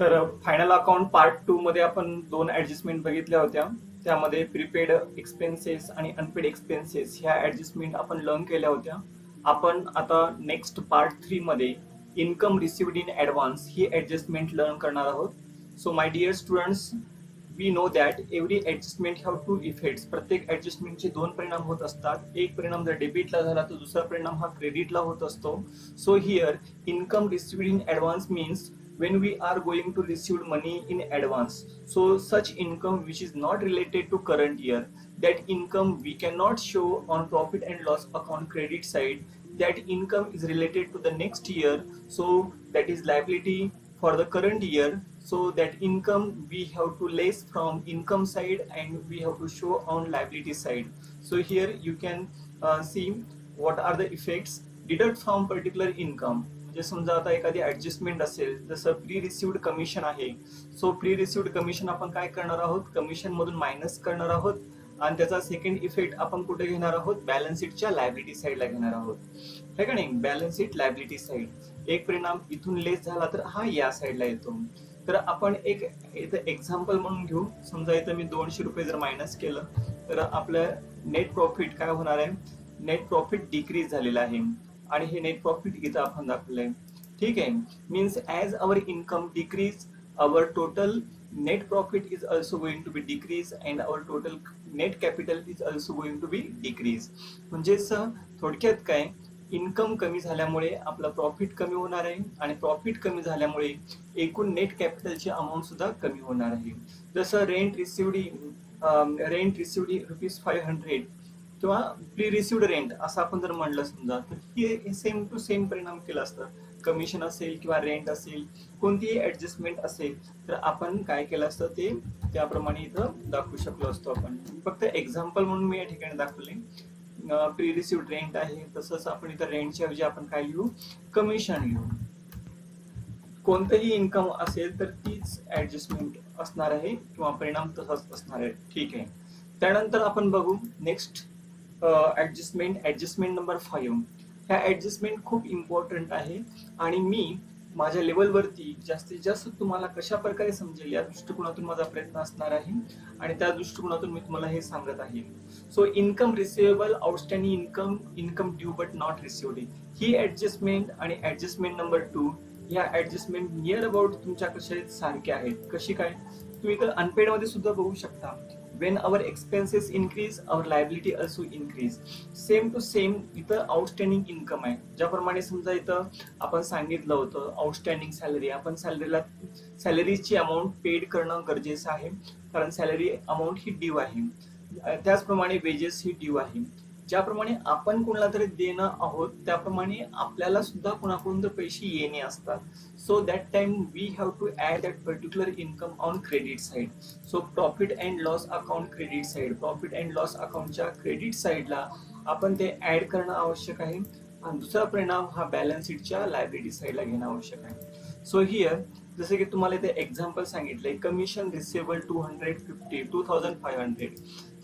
तर final account part 2 मध्ये आपण दोन ऍडजस्टमेंट बघितल्या होत्या. त्यामध्ये प्रीपेड एक्सपेन्सेस आणि अनपेड एक्सपेन्सेस ह्या ऍडजस्टमेंट आपण लर्न केल्या होत्या. आपण आता नेक्स्ट पार्ट 3 मध्ये इन्कम रिसिव्ड इन ऍडव्हान्स ही ऍडजस्टमेंट लर्न करणार आहोत. So my dear students, we know that every adjustment have two effects. प्रत्येक ऍडजस्टमेंटचे दोन परिणाम होत असतात. एक परिणाम जर डेबिटला झाला तर दुसरा परिणाम हा क्रेडिटला होत असतो. So here income received in advance means when we are going to receive money in advance, so such income which is not related to current year, that income we cannot show on profit and loss account credit side. That income is related to the next year, so that is liability for the current year. So that income we have to less from income side and we have to show on liability side. So here you can see what are the effects. Deduct from particular income. म्हणजे समजा आता एखादी adjustment असेल, जसं pre received commission आहे. So pre received commission आपण काय करणार आहोत, कमिशन मधून मायनस करणार आहोत आणि त्याचा सेकंड इफेक्ट आपण कुठे घेणार आहोत, बॅलन्स शीटच्या लायबिलिटी साईडला घेणार आहोत. हे का नाही, बॅलन्स शीट लायबिलिटी साईड. एक परिणाम इथून लेस झाला तर हा या साईडला येतो. तर आपण एक इथं एक्झाम्पल म्हणून घेऊ. समजा इथं मी 200 रुपये जर मायनस केलं तर आपलं नेट प्रॉफिट काय होणार आहे, नेट प्रॉफिट डिक्रीज झालेलं आहे आणि हे नेट प्रॉफिट इथं आपण दाखवलंय. ठीक आहे, means as our income decrease our total net profit is also going to be decrease and our total net capital is also going to be decrease. म्हणजेच थोडक्यात काय, इन्कम कमी झाल्यामुळे आपला प्रॉफिट कमी होणार आहे आणि प्रॉफिट कमी झाल्यामुळे एकूण नेट कॅपिटलची अमाऊंट सुद्धा कमी होणार आहे. जसं रेंट रिसिव्ड ₹500 किंवा प्री रिसिव्ड रेंट असं आपण जर म्हणलं समजा, तर हे सेम टू सेम परिणाम केला असतं. कमिशन असेल किंवा रेंट असेल, कोणतीही ऍडजस्टमेंट असेल तर आपण काय केलं असतं ते त्याप्रमाणे इथं दाखवू शकलो असतो. आपण फक्त एक्झाम्पल म्हणून मी या ठिकाणी दाखवले. प्री रिसिव्ड रेंट आहे, तसंच आपण इथं रेंटच्या ऐवजी आपण काय लिहू, कमिशन लिहू. कोणतंही इन्कम असेल तर तीच ऍडजस्टमेंट असणार आहे किंवा परिणाम तसाच असणार आहे. ठीक आहे, त्यानंतर आपण बघू नेक्स्ट ऍडजस्टमेंट नंबर 5. ह्या ऍडजस्टमेंट खूप इम्पॉर्टंट आहे आणि मी माझ्या लेवलवरती जास्तीत जास्त तुम्हाला कशा प्रकारे समजेल या दृष्टिकोनातून माझा प्रयत्न असणार आहे आणि त्या दृष्टिकोनातून मी तुम्हाला हे सांगत आहे. So income receivable, outstanding income, income due but not received, he adjustment आणि ऍडजस्टमेंट नंबर 2 या ऍडजस्टमेंट नियर अबाउट तुमच्या कशा सारख्या आहेत. कशी काय, तुम्ही तर अनपेड मध्ये सुद्धा बघू शकता. when our expenses increase our liability also increase. Same to same इथं आउटस्टँडिंग इन्कम आहे. ज्याप्रमाणे समजा इथं आपण सांगितलं होतं आउटस्टँडिंग सॅलरी, आपण सॅलरीची अमाऊंट पेड करणं गरजेचं आहे कारण सॅलरी अमाऊंट ही ड्यू आहे. त्याचप्रमाणे वेजेस ही ड्यू आहे. ज्याप्रमाणे आपण कोणाला तरी देणं आहोत त्याप्रमाणे आपल्याला सुद्धा कोणाकडून तर पैसे येणे असतात. So that time we have to add that particular income on credit side. So profit and loss account credit side, profit and loss अकाउंटच्या क्रेडिट साइडला आपण ते ऍड करणं आवश्यक आहे आणि दुसरा परिणाम हा बॅलन्स शीटच्या लायबिलिटी साइडला घेणं आवश्यक आहे. सो हिअर जसे की तुम्हाला इथे एक्झाम्पल सांगितलंय, कमिशन रिसिवेबल 2500.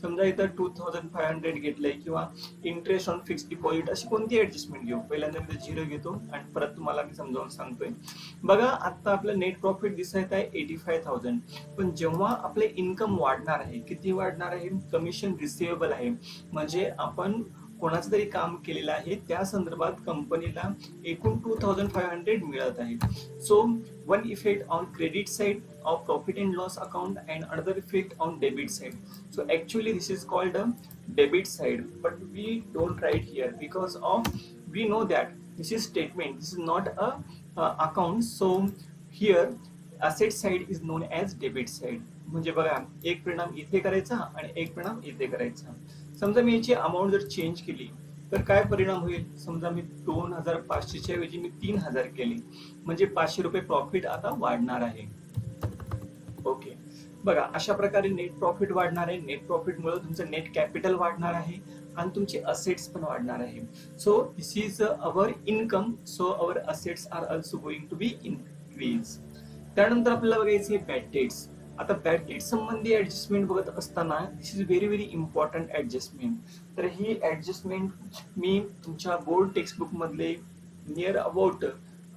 समजा इथं 2500 घेतलंय किंवा इंटरेस्ट ऑन फिक्स्ड डिपॉझिट, अशी कोणती ऍडजस्टमेंट घेऊ. पहिल्यांदा मी 0 घेतो आणि परत तुम्हाला मी समजावून सांगतोय. बघा आता आपलं नेट प्रॉफिट दिसत आहे 85,000, पण जेव्हा आपले इन्कम वाढणार आहे, किती वाढणार आहे, कमिशन रिसिवेबल आहे म्हणजे आपण कोणाचं तरी काम केलेलं आहे त्या संदर्भात कंपनीला एकूण 2500 मिळत आहे. So one effect on credit side of profit and loss account and another effect on debit side. So actually this is called a debit side, but we don't write here because of we know that this is statement, this is not a account. So here asset side is known as debit side. म्हणजे बघा एक परिणाम इथे करायचा आणि एक परिणाम इथे करायचा. समजा मी याची अमाऊंट जर चेंज केली तर काय परिणाम होईल. समजा मी 2500 ऐवजी मी 3000 केली म्हणजे 500 रुपये प्रॉफिट आता वाढणार आहे. ओके, बघा अशा प्रकारे नेट प्रॉफिट वाढणार आहे. नेट प्रॉफिट मुळे तुमचं नेट कॅपिटल वाढणार आहे आणि तुमचे असेट्स पण वाढणार आहे. So this is our income, so our assets are also going to be increase. त्यानंतर आपल्याला बघायचे बॅड डेट्स. आता बॅड डेट संबंधी ऍडजस्टमेंट बघत असताना this is very very important adjustment. तर ही ऍडजस्टमेंट मी तुमच्या बोर्ड टेक्स्टबुक मधले नियर अबाउट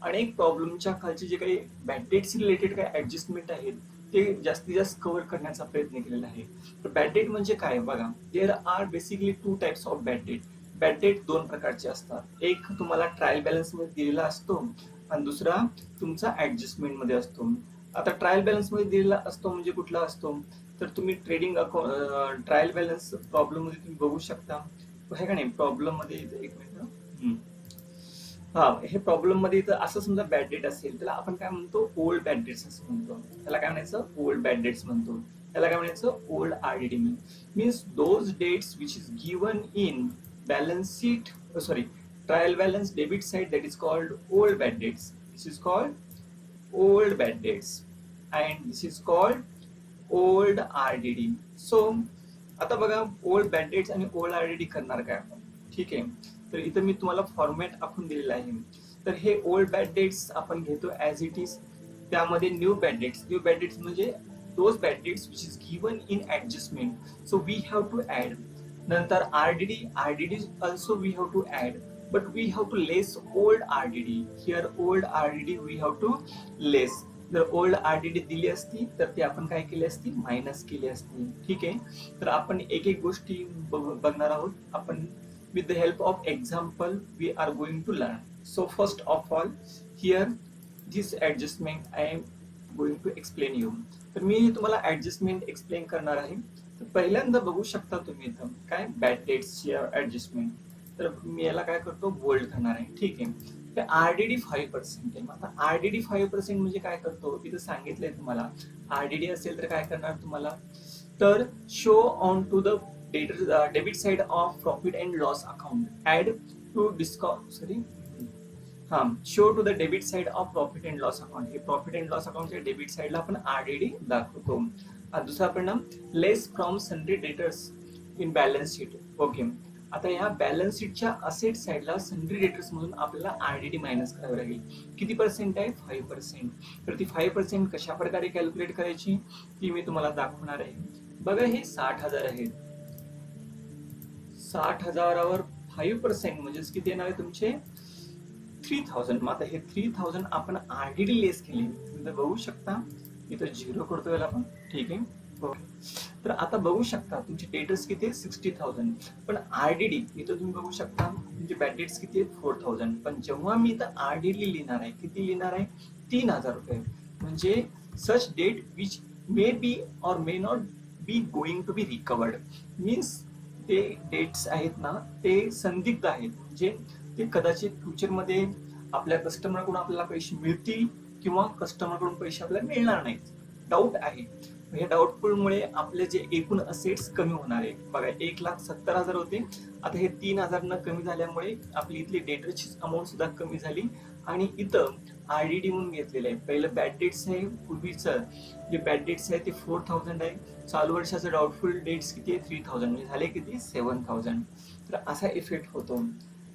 अनेक प्रॉब्लेमच्या खालचे जे काही बॅड डेट्स रिलेटेड काही ऍडजस्टमेंट आहेत ते जास्तीत जास्त कव्हर करण्याचा प्रयत्न केलेला आहे. तर बॅड डेट म्हणजे काय बघा, there are basically two types of bad debt. Bad debt दोन प्रकारचे असतात. एक तुम्हाला ट्रायल बॅलन्स मध्ये दिलेला असतो आणि दुसरा तुमचा ऍडजस्टमेंट मध्ये असतो. आता ट्रायल बॅलन्स मध्ये दिलेला असतो म्हणजे कुठला असतो, तर तुम्ही trading account trial balance problem मध्ये तुम्ही बघू शकता आहे का नाही. प्रॉब्लेम मध्ये एक मिनिट, हा हे प्रॉब्लेम मध्ये इथं असं समजा बॅड डेट असेल त्याला आपण काय म्हणतो, ओल्ड बॅड डेट्स असं म्हणतो. त्याला काय म्हणायचं, ओल्ड बॅड डेट्स म्हणतो. त्याला काय म्हणायचं, old RDD means those debts which is given in balance sheet, sorry trial balance debit side, that is called old bad debts. This is called old bad debts and this is called old RDD. So आता बघा, old bad debts आणि old RDD करणार काय आपण, ठीक आहे. तर इथं मी तुम्हाला फॉर्मॅट आखून दिलेला आहे. तर हे ओल्ड बॅड डेट्स आपण घेतो ऍज इट इज. त्यामध्ये न्यू बॅड डेट्स म्हणजे those bad debts which is given in adjustment, so we have to add. नंतर RDD also we have to add, but we have to less old RDD. Here old RDD we have to less. जर old RDD दिली असती तर ती आपण काय केली असती, मायनस केली असती, ठीक आहे. तर आपण एक एक गोष्टी बघणार आहोत आपण. With the help of example we are going to learn. So first of all, here this adjustment I am going to explain you. तर मी तुम्हाला ऍडजस्टमेंट एक्सप्लेन करणार आहे. तर पहिल्यांदा बघू शकता तुम्ही इथं काय बॅड डेट्सची ऍडजस्टमेंट. तर मी याला काय करतो, बोल्ड करणार आहे, ठीक आहे. तर आरडीडी 5% आहे. आता आरडीडी 5% म्हणजे काय करतो, इथं सांगितलंय तुम्हाला. आरडीडी असेल तर काय करणार तुम्हाला, तर show on to the debit side of profit and loss account, add to discount, show to the debit side of profit and loss account. हे प्रॉफिट अँड लॉस अकाउंटच्या डेबिट साइडला आपण आरडीडी दाखवतो. दुसरा परिणाम, less from sundry debtors in balance sheet. Okay, आता या balance शीटच्या असेट साइडला सन्ड्री डेटर्स मधून आपल्याला आरडीडी मायनस करावी लागेल. किती पर्सेंट आहे, 5%. तर ती 5% कशा प्रकारे कॅल्क्युलेट करायची ती मी तुम्हाला दाखवणार आहे. बघा, हे 60,000 आहेत. 60,000वर 5% म्हणजेच किती येणार आहे तुमचे, 3,000. मग आता हे 3,000 आपण आरडीडी लेस केली. तुम्ही बघू शकता इथं झिरो करतोय आपण, ठीक आहे. ओके, तर आता बघू शकता तुमचे डेटर्स किती आहे, 60,000. पण आरडीडी इथं तुम्ही बघू शकता तुमचे बॅड डेट्स किती आहेत, 4,000. पण जेव्हा मी इथं आरडीडी लिहिणार आहे, किती लिहिणार आहे, 3,000 रुपये. म्हणजे सच date which may be or may not be going to be recovered. Means ते डेट्स आहेत ना ते संदिग्ध आहेत, म्हणजे ते कदाचित फ्युचरमध्ये आपल्या कस्टमरकडून आपल्याला पैसे मिळतील किंवा कस्टमरकडून पैसे आपल्याला मिळणार नाहीत. डाऊट आहे. हे डाऊटफुलमुळे आपले जे एकूण असेट्स कमी होणार आहे. बघा, 1,70,000 होते, आता हे 3,000 न कमी झाल्यामुळे आपली इथली डेटरची अमाऊंट सुद्धा कमी झाली. आणि इथं आरडीडी म्हणून घेतलेलं आहे. पहिलं बॅड डेट्स आहे, पूर्वीचं जे बॅड डेट्स आहे ते 4,000 आहे. चालू वर्षाचं डाऊटफुल डेट्स किती आहे, 3,000. म्हणजे झाले किती, 7,000. तर असा इफेक्ट होतो.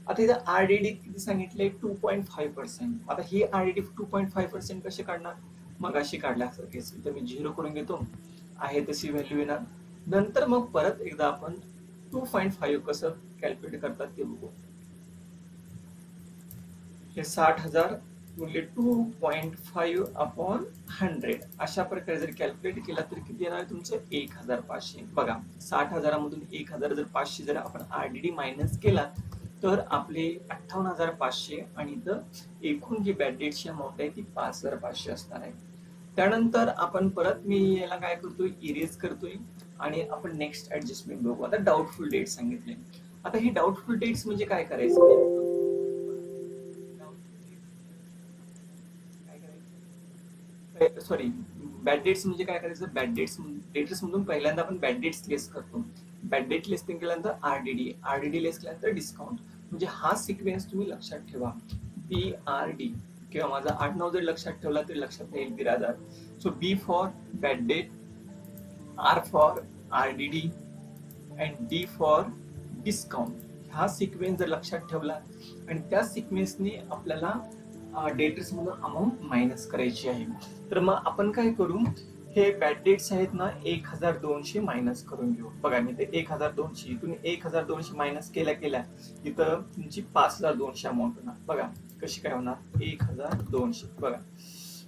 आता इथं आरडीडी किती सांगितलंय, 2.5%. आता ही आरडीडी 2.5% कसे काढणार, मग अशी काढल्यासारखेच इथं मी झिरो करून घेतो, आहे तशी व्हॅल्यू येणार. नंतर मग परत एकदा आपण 2.5 कसं कॅल्क्युलेट करतात ते बघू. हे 60,000 गुणिले 2.5 अपॉन 100 अशा प्रकारे जर कॅल्क्युलेट केला तर किती येणार आहे तुमचं, 1,500. बघा, 60,000मधून 1,500 जर आपण आरडीडी मायनस केला तर आपले 58,500 आणि इथं एकूण जी बॅड डेटची अमाऊंट आहे ती 5,500 असणार आहे. त्यानंतर आपण परत मी याला काय करतोय, इरेज करतोय आणि आपण नेक्स्ट ऍडजस्टमेंट बघू. आता डाऊटफुल डेट सांगितले. आता ही डाऊटफुल डेट्स म्हणजे काय करायचं, सॉरी बॅड डेट्स म्हणजे काय करायचं, बॅड डेट्स मधून पहिल्यांदा आपण बॅड डेट्स लेस करतो. बॅड डेट लेस केल्यानंतर आरडीडी लेस केल्यानंतर डिस्काउंट. म्हणजे हा सिक्वेन्स तुम्ही लक्षात ठेवा, BRD किंवा माझा आडनाव जर लक्षात ठेवला तरी लक्षात येईल, Biradar. So B for bad debt, R for RDD and D for discount. हा सिक्वेन्स जर लक्षात ठेवला आणि त्या सिक्वेन्सने आपल्याला डेटर्स मधून अमाऊंट मायनस करायची आहे. तर मग आपण काय करू, हे बॅड डेट्स आहेत ना 1,200 मायनस करून घेऊ. बघा, मी ते 1,200 इथून 1,200 मायनस केल्या इथं तुमची 5,200 अमाऊंट होणार. बघा, कशी काय होणार 1200 बघा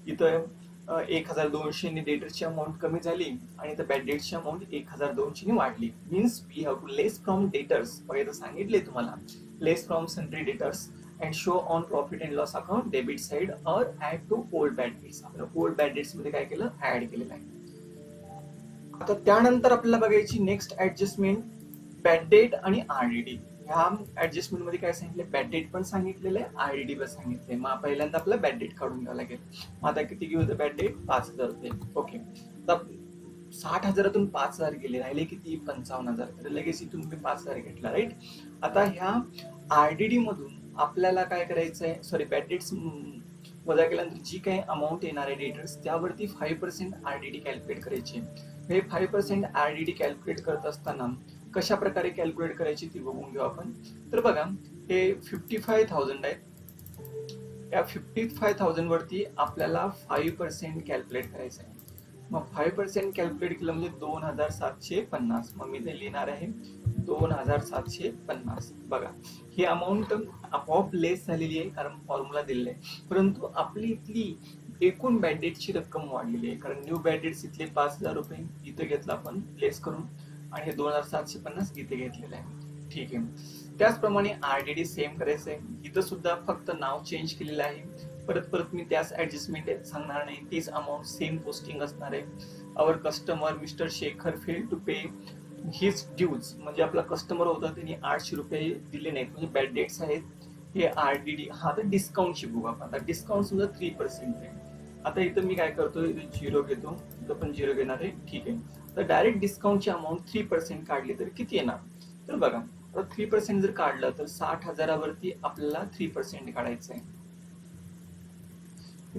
इथं 1200 ने डेटरची अमाऊंट कमी झाली आणि इथं बॅड डेटची अमाऊंट 1200 ने वाढली. Means we have to less from debtors. बघा इथं सांगितले तुम्हाला less from sundry debtors and show on profit and loss account debit side और add to old bad debts. आपण ओल्ड बॅड डेट्स मध्ये काय केलं ऍड केलेलं आहे. आता त्यानंतर आपल्याला बघायची नेक्स्ट ऍडजस्टमेंट बॅड डेट आणि आरडीडी. ह्या ऍडजस्टमेंट मध्ये काय सांगितले बॅड डेट पण सांगितलेलं आहे आरडीडी पण सांगितले. मग पहिल्यांदा आपल्याला बॅड डेट काढून घ्यावं लागेल. मग आता किती घेऊ बॅड डेट 5000 रुपये. ओके आता 60,000तून 5000 गेले राहिले किती 55,000. तर लगेच इथून तुम्ही 5000 घेतला राईट. आता ह्या आरडीडी मधून आपल्याला काय करायचं आहे सॉरी बॅड डेट्स वजा केल्यानंतर जी काही अमाऊंट येणार आहे डेटर्स त्यावरती 5% आरडीडी कॅल्क्युलेट करायची. हे 5% आरडीडी कॅल्क्युलेट करत असताना कशा प्रकारे कॅल्क्युलेट करायची ती बघून घेऊ आपण. तर बघा हे 55,000 आहेत. या 55,000 वरती आपल्याला 5% कॅल्क्युलेट करायचं आहे. मग 5% कॅल्क्युलेट केलं म्हणजे 2750. मग मी ते लिहिणार आहे 2750. बघा ही अमाऊंट आपोआप लेस झालेली आहे कारण फॉर्म्युला दिलेला आहे. परंतु आपली इथली एकूण बॅड डेटची रक्कम वाढलेली आहे कारण न्यू बॅड डेट्स इथले 5000 रुपये इथे घेतला आपण लेस करून आणि हे 2750 इथे घेतलेलं आहे. ठीक आहे. त्याचप्रमाणे आरडीडी सेम करायचं आहे. इथं सुद्धा फक्त नाव चेंज केलेलं आहे. परत मी त्याच ऍडजस्टमेंट सांगणार नाही. तीच अमाऊंट सेम पोस्टिंग असणार आहे. Our customer mister Shekhar fail to pay his dues. म्हणजे आपला कस्टमर होता त्यांनी 800 रुपये दिले नाहीत म्हणजे बॅड डेट्स आहेत. हे आरडीडी हा तर डिस्काउंटची बुक आपण आता डिस्काउंट सुद्धा 3% आहे. आता इथं मी काय करतो इथे 0 घेतो. इथं पण 0 घेणार आहे. ठीक आहे. तर डायरेक्ट डिस्काउंटची अमाऊंट 3% काढली तर किती येणार. तर बघा आता 3% जर काढलं तर 60,000वरती आपल्याला 3% काढायचं आहे.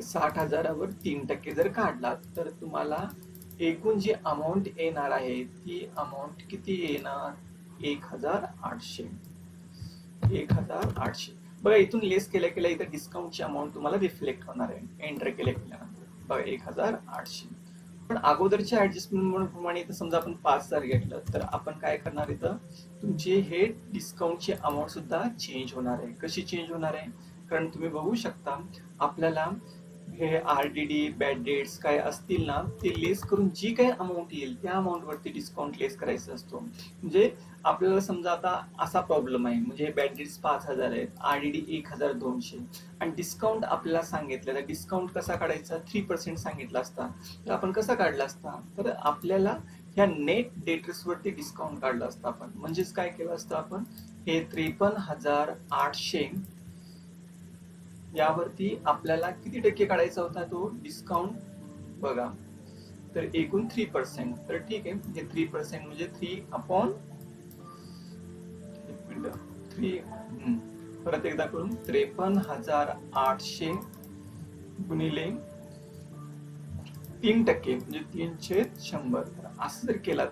60,000वर 3% जर काढला तर तुम्हाला एकूण जी अमाऊंट येणार आहे ती अमाऊंट किती येणार 1800. 1800 बघा इथून लेस केल्या केल्या इथं डिस्काउंटची अमाऊंट तुम्हाला रिफ्लेक्ट होणार आहे एंटर केल्यानंतर. बघा 1800. पण अगोदरच्या ऍडजस्टमेंट प्रमाणे इथं समजा आपण 5000 घेतलं तर आपण काय करणार इथं तुमचे हे डिस्काउंटची अमाऊंट सुद्धा चेंज होणार आहे. कशी चेंज होणार आहे कारण तुम्ही बघू शकता आपल्याला हे आरडीडी बॅड डेट्स काय असतील ना ते लेस करून जी काही अमाऊंट येईल त्या अमाऊंट वरती डिस्काउंट लेस करायचा असतो. म्हणजे आपल्याला समजा आता असा प्रॉब्लेम आहे म्हणजे बॅड डेट्स 5000 आहेत आरडीडी 1200 आणि डिस्काउंट आपल्याला सांगितलं तर डिस्काउंट कसा काढायचा 3% सांगितला असता तर आपण कसा काढला असता तर आपल्याला ह्या नेट डेटर्स वरती डिस्काउंट काढला असता आपण. म्हणजेच काय केलं असतं आपण हे 53,800 यावरती आपल्याला किती टक्के काढायचा होता तो डिस्काउंट बघा तर एकूण 3%. तर ठीक आहे हे 3% म्हणजे 3/3 परत एकदा करून 53,800 गुणिले 3% म्हणजे 3/100. असं जर केला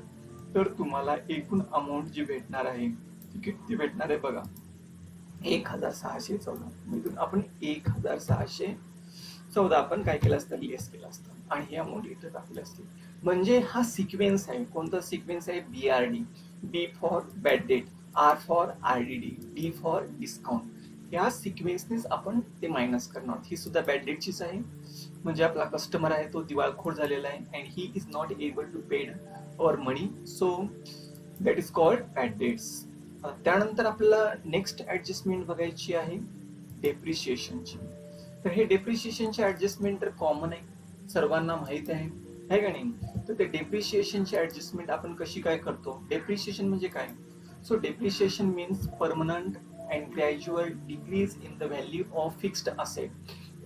तर तुम्हाला एकूण अमाऊंट जी भेटणार आहे ती किती भेटणार आहे बघा 1614. इथून आपण 1614 आपण काय केलं असतं लेस केलं असतं आणि ही अमाऊंट इथे टाकली असते. म्हणजे हा सिक्वेन्स आहे. कोणता सिक्वेन्स आहे BRD. B for bad debt, R for RDD, D for discount. या सिक्वेन्सनेच आपण ते मायनस करणार. ही सुद्धा बॅड डेटचीच आहे. म्हणजे आपला कस्टमर आहे तो दिवाळखोर झालेला आहे and he is not able to paid our money so that is called bad debts. त्यानंतर आपल्याला नेक्स्ट ऍडजस्टमेंट बघायची आहे डेप्रिशिएशनची. तर हे डेप्रिशिएशनची ऍडजस्टमेंट तर कॉमन आहे सर्वांना माहित आहे का नाही. तर ते डेप्रिशिएशनची ऍडजस्टमेंट आपण कशी काय करतो. डेप्रिशिएशन म्हणजे काय so depreciation means permanent and gradual decrease in the value of fixed asset.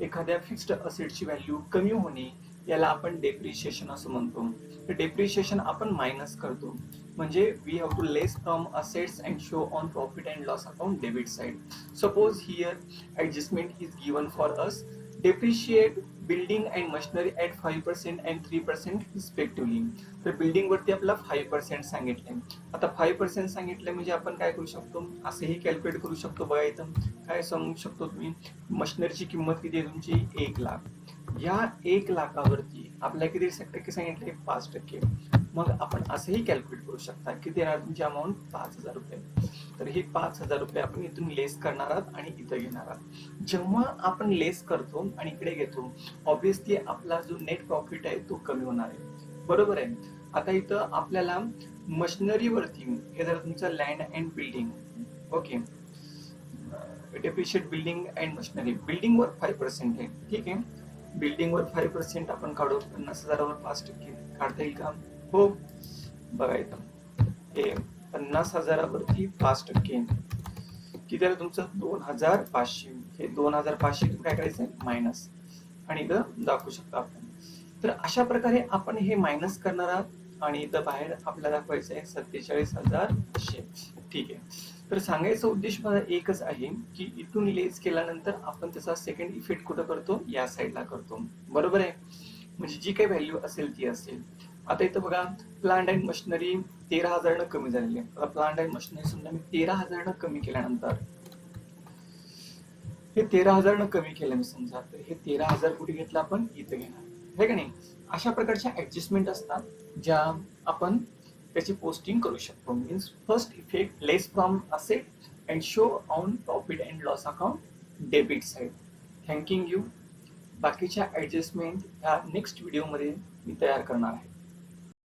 एखाद्या फिक्स्ड असेटची व्हॅल्यू कमी होणे याला आपण डेप्रिशिएशन असं म्हणतो. तर डेप्रिशिएशन आपण मायनस करतो म्हणजे we have to less from assets and show on profit and loss account debit side. Suppose here adjustment is given for us depreciate building and machinery at 5% and 3% respectively. तर building वरती आपला 5% सांगितलंय. आता 5% सांगितलं म्हणजे आपण काय करू शकतो असंही कॅल्क्युलेट करू शकतो. बघा इथं काय सांगू शकतो तुम्ही मशिनरीची किंमत किती आहे तुमची 1 लाख. या 1 लाखावरती आपल्याला किती टक्के सांगितले 5%. मग आपण असंही कॅल्क्युलेट करू शकता की देणार तुमची अमाऊंट 5,000 रुपये. तर हे 5,000 रुपये आपण इथून लेस करणार आहात आणि इथं घेणार आहात. जेव्हा आपण लेस करतो आणि इकडे घेतो, ऑब्विसली आपला जो नेट प्रॉफिट आहे तो कमी होणार आहे, बरोबर आहे. आता इथं आपल्याला मशिनरीवरती, हे जर तुमचं land and building, okay, depreciate building and machinery, बिल्डिंगवर 5% आहे, ठीक आहे. बिल्डिंगवर 5% आपण काढू. 50,000वर 5% काढता येईल का? हो. बघा इथं हे 50,000वरती 5% किती आलं तुमचं? 2,500. हे 2,500 काय करायचं मायनस, आणि इथं दाखवू शकतो आपण. तर अशा प्रकारे आपण हे मायनस करणार आहात आणि इथं बाहेर आपल्याला दाखवायचं आहे 47,500. ठीक आहे. तर सांगायचा उद्देश माझा एकच आहे की इथून लेस केल्यानंतर आपण त्याचा सेकंड इफेक्ट कुठं करतो? या साईडला करतो, बरोबर आहे. म्हणजे जी काही व्हॅल्यू असेल ती असेल. आता इथं बघा, प्लांट अँड मशिनरी 13,000 कमी झालेली आहे. आता प्लांट अँड मशिनरी समजा मी 13,000 कमी केल्यानंतर, हे 13,000 कमी केलं मी समजा, तर हे 13,000 कुठे घेतलं आपण? इथं घेणार, आहे का नाही. अशा प्रकारच्या ऍडजस्टमेंट असतात ज्या आपण त्याची पोस्टिंग करू शकतो. Means first effect less from asset and show on profit and loss account debit side. Thanking you. बाकीच्या ऍडजस्टमेंट ह्या नेक्स्ट व्हिडिओमध्ये मी तयार करणार आहे.